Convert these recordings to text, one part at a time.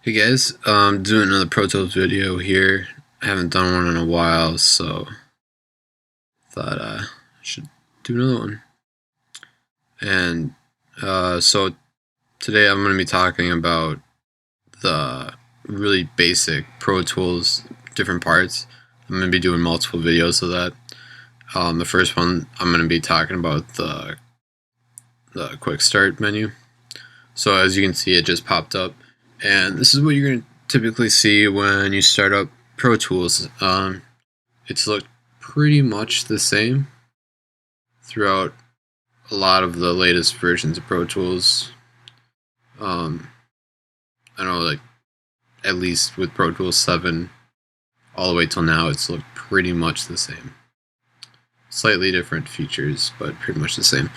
Hey guys, doing another Pro Tools video here. I haven't done one in a while, so thought I should do another one. And so today I'm going to be talking about the really basic Pro Tools different parts. I'm going to be doing multiple videos of that. The first one I'm going to be talking about the quick start menu. So as you can see, it just popped up, and this is what you're going to typically see when you start up Pro Tools. It's looked pretty much the same throughout a lot of the latest versions of Pro Tools. I know, like, at least with Pro Tools 7 all the way till now, it's looked pretty much the same. Slightly different features, but pretty much the same.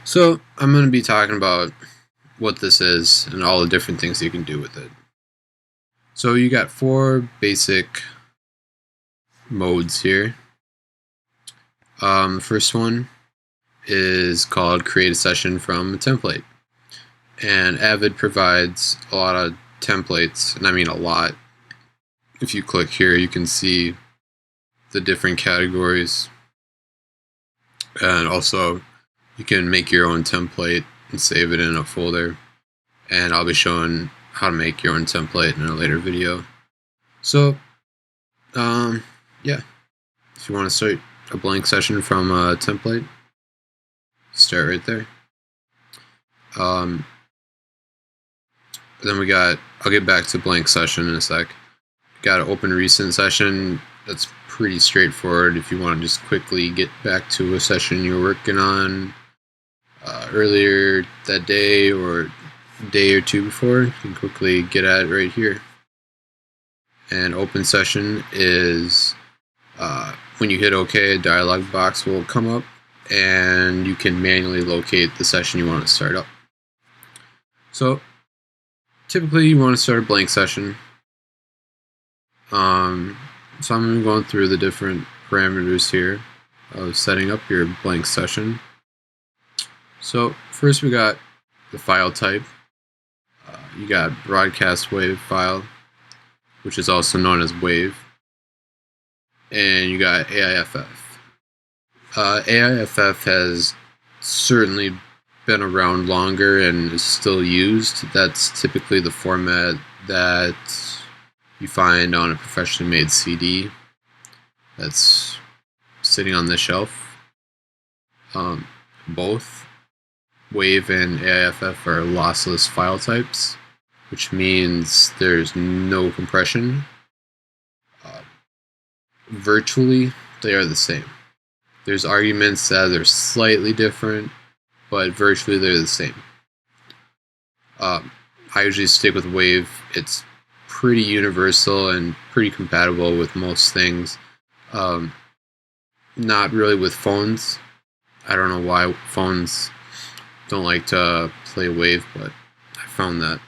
So I'm going to be talking about what this is and all the different things you can do with it. So you got 4 basic modes here. The first one is called create a session from a template, and Avid provides a lot of templates, and I mean a lot. If you click here, you can see the different categories, and also you can make your own template and save it in a folder, and I'll be showing how to make your own template in a later video. So yeah, if you want to start a blank session from a template, start right there. Then we got, I'll get back to blank session in a sec. Got an open recent session. That's pretty straightforward if you want to just quickly get back to a session you're working on earlier that day or a day or two before. You can quickly get at it right here. And open session is when you hit OK, a dialog box will come up, and you can manually locate the session you want to start up. So typically you want to start a blank session. So I'm going to be going through the different parameters here of setting up your blank session. So first we got the file type. You got broadcast wave file, which is also known as wave. And you got AIFF. AIFF has certainly been around longer and is still used. That's typically the format that you find on a professionally made CD that's sitting on the shelf. Both wave and AIFF are lossless file types, which means there's no compression. Virtually, they are the same. There's arguments that they're slightly different, but virtually they're the same. I usually stick with wave. It's pretty universal and pretty compatible with most things. Not really with phones. I don't know why phones don't like to play wave, but I found that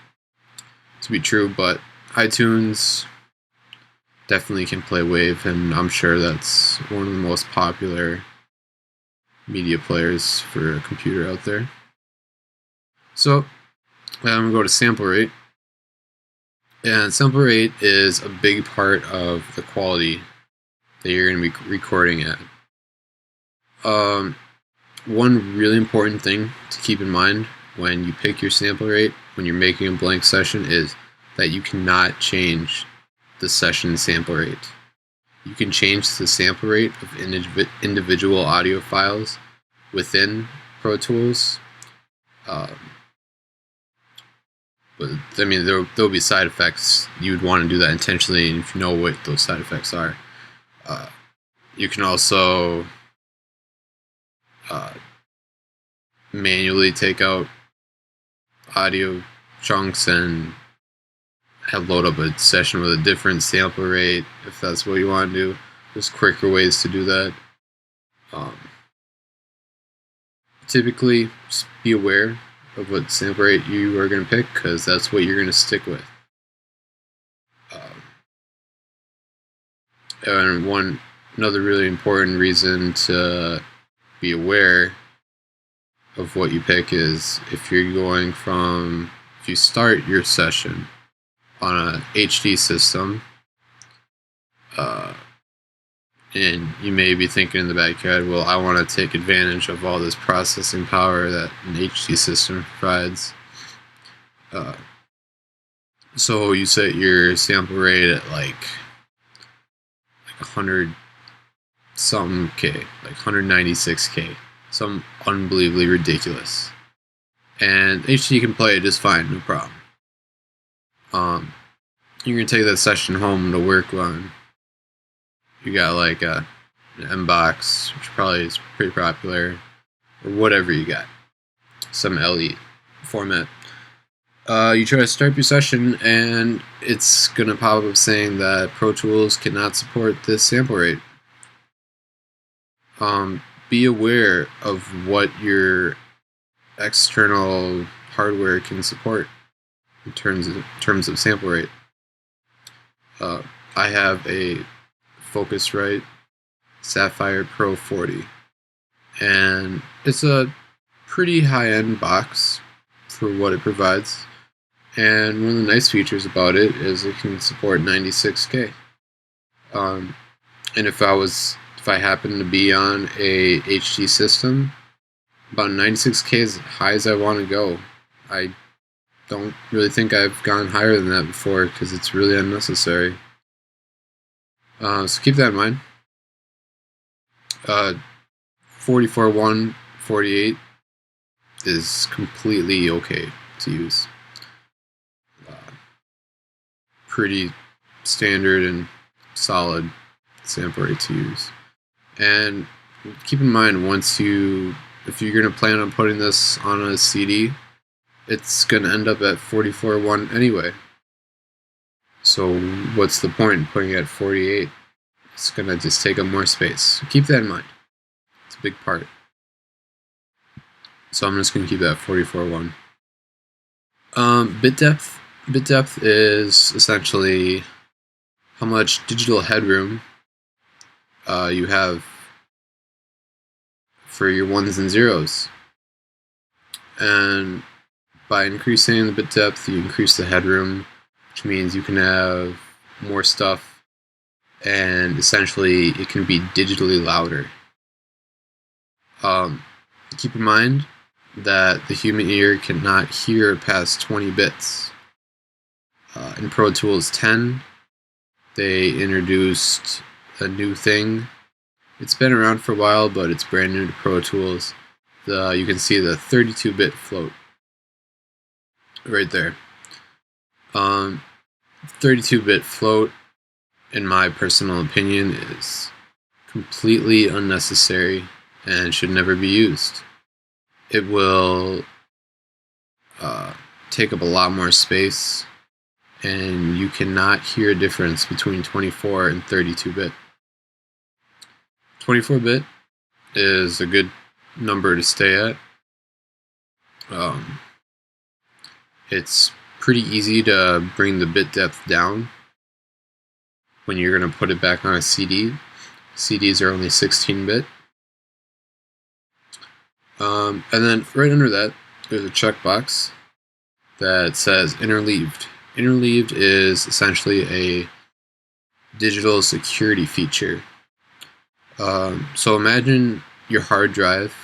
to be true. But iTunes definitely can play wave, and I'm sure that's one of the most popular media players for a computer out there. So I'm going to go to sample rate. And sample rate is a big part of the quality that you're going to be recording at. One really important thing to keep in mind when you pick your sample rate, when you're making a blank session, is that you cannot change the session sample rate. You can change the sample rate of individual audio files within Pro Tools. But I mean, there'll be side effects. You would want to do that intentionally, and if you know what those side effects are. You can also manually take out audio chunks and load up a session with a different sample rate if that's what you want to do. There's quicker ways to do that. Typically, just be aware of what sample rate you are going to pick, because that's what you're going to stick with. And another really important reason to be aware of what you pick is if you start your session on a HD system, and you may be thinking in the back of your head, well, I want to take advantage of all this processing power that an HD system provides. So you set your sample rate at like 100 something K, like 196K, some unbelievably ridiculous. And HD can play it just fine, no problem. You're gonna take that session home to work on. You got like an M-Box, which probably is pretty popular, or whatever you got, some LE format. You try to start your session, and it's gonna pop up saying that Pro Tools cannot support this sample rate. Be aware of what your external hardware can support in terms of sample rate. I have a Focusrite Sapphire Pro 40, and it's a pretty high-end box for what it provides. And one of the nice features about it is it can support 96K. And if I happen to be on a HD system, about 96K is as high as I want to go. I don't really think I've gone higher than that before because it's really unnecessary. So keep that in mind. 44.148 is completely okay to use. Pretty standard and solid sample rate to use. And keep in mind, if you're going to plan on putting this on a CD, it's going to end up at 44.1 anyway. So what's the point in putting it at 48? It's going to just take up more space. So keep that in mind. It's a big part. So I'm just going to keep that at 44.1. Bit depth. Bit depth is essentially how much digital headroom you have for your ones and zeros. And by increasing the bit depth, you increase the headroom, which means you can have more stuff, and essentially it can be digitally louder. Keep in mind that the human ear cannot hear past 20 bits. In Pro Tools 10, they introduced a new thing. It's been around for a while, but it's brand new to Pro Tools. You can see the 32-bit float right there. 32-bit float, in my personal opinion, is completely unnecessary and should never be used. It will take up a lot more space, and you cannot hear a difference between 24 and 32-bit. 24-bit is a good number to stay at. It's pretty easy to bring the bit depth down when you're going to put it back on a CD. CDs are only 16-bit. And then right under that, there's a checkbox that says interleaved. Interleaved is essentially a digital security feature. So imagine your hard drive,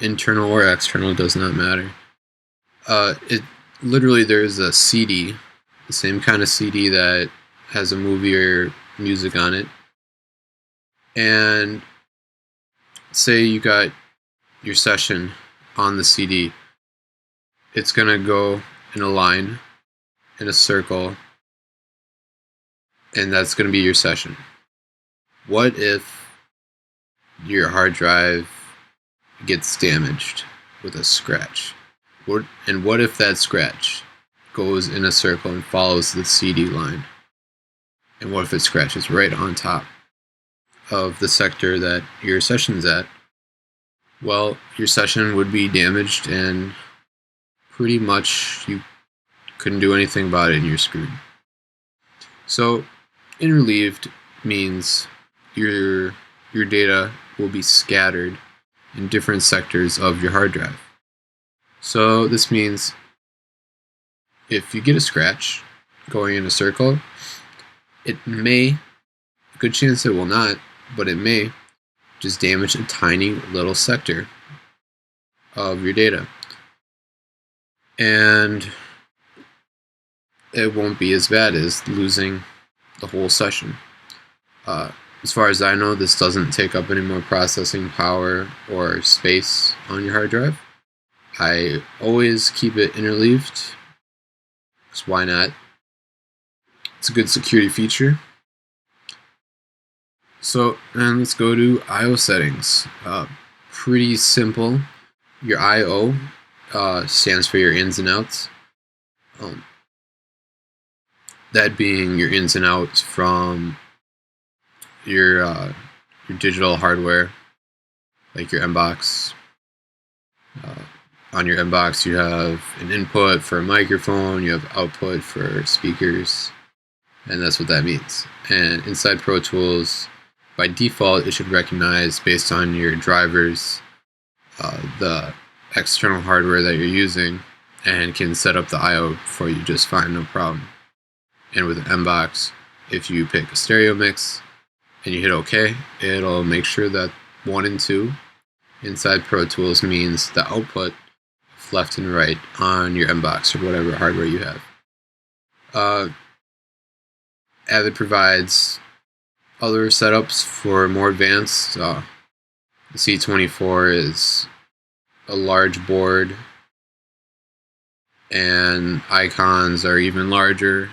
internal or external, does not matter. Literally there's a CD, the same kind of CD that has a movie or music on it. And say you got your session on the CD. It's going to go in a line, in a circle, and that's going to be your session. What if your hard drive gets damaged with a scratch? And what if that scratch goes in a circle and follows the CD line? And what if it scratches right on top of the sector that your session's at? Well, your session would be damaged, and pretty much you couldn't do anything about it and you're screwed. So interleaved means your data will be scattered in different sectors of your hard drive. So this means if you get a scratch going in a circle, it may, a good chance it will not, but it may just damage a tiny little sector of your data. And it won't be as bad as losing the whole session. As far as I know, this doesn't take up any more processing power or space on your hard drive. I always keep it interleaved, because why not? It's a good security feature. So, and let's go to I/O settings. Pretty simple. Your I/O stands for your ins and outs. That being your ins and outs from your digital hardware, like your MBox. On your MBox, you have an input for a microphone, you have output for speakers, and that's what that means. And inside Pro Tools, by default, it should recognize, based on your drivers, the external hardware that you're using, and can set up the I/O for you just fine, no problem. And with MBox, if you pick a stereo mix and you hit OK, it'll make sure that 1 and 2 inside Pro Tools means the output of left and right on your MBox or whatever hardware you have. Avid provides other setups for more advanced. The C24 is a large board, and icons are even larger,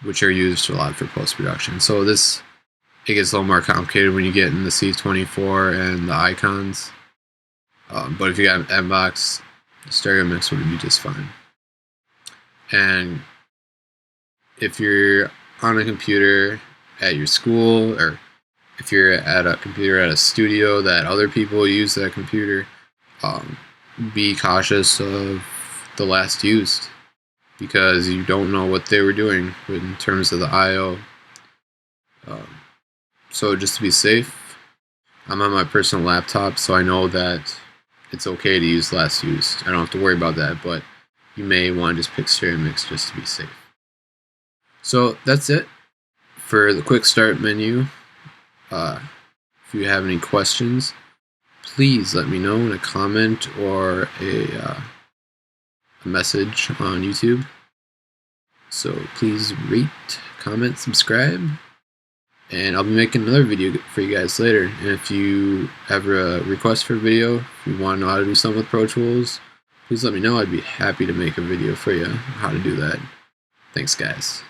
which are used a lot for post-production. So it gets a little more complicated when you get in the C24 and the icons. But if you got an MBox, the stereo mix would be just fine. And if you're on a computer at your school, or if you're at a computer at a studio that other people use that computer, be cautious of the last used, because you don't know what they were doing in terms of the I/O. So just to be safe, I'm on my personal laptop, so I know that it's okay to use last used. I don't have to worry about that, but you may want to just pick stereo mix just to be safe. So that's it for the quick start menu. If you have any questions, please let me know in a comment or a message on YouTube. So please rate, comment, subscribe, and I'll be making another video for you guys later. And if you have a request for a video, if you want to know how to do something with Pro Tools, please let me know. I'd be happy to make a video for you on how to do that. Thanks, guys.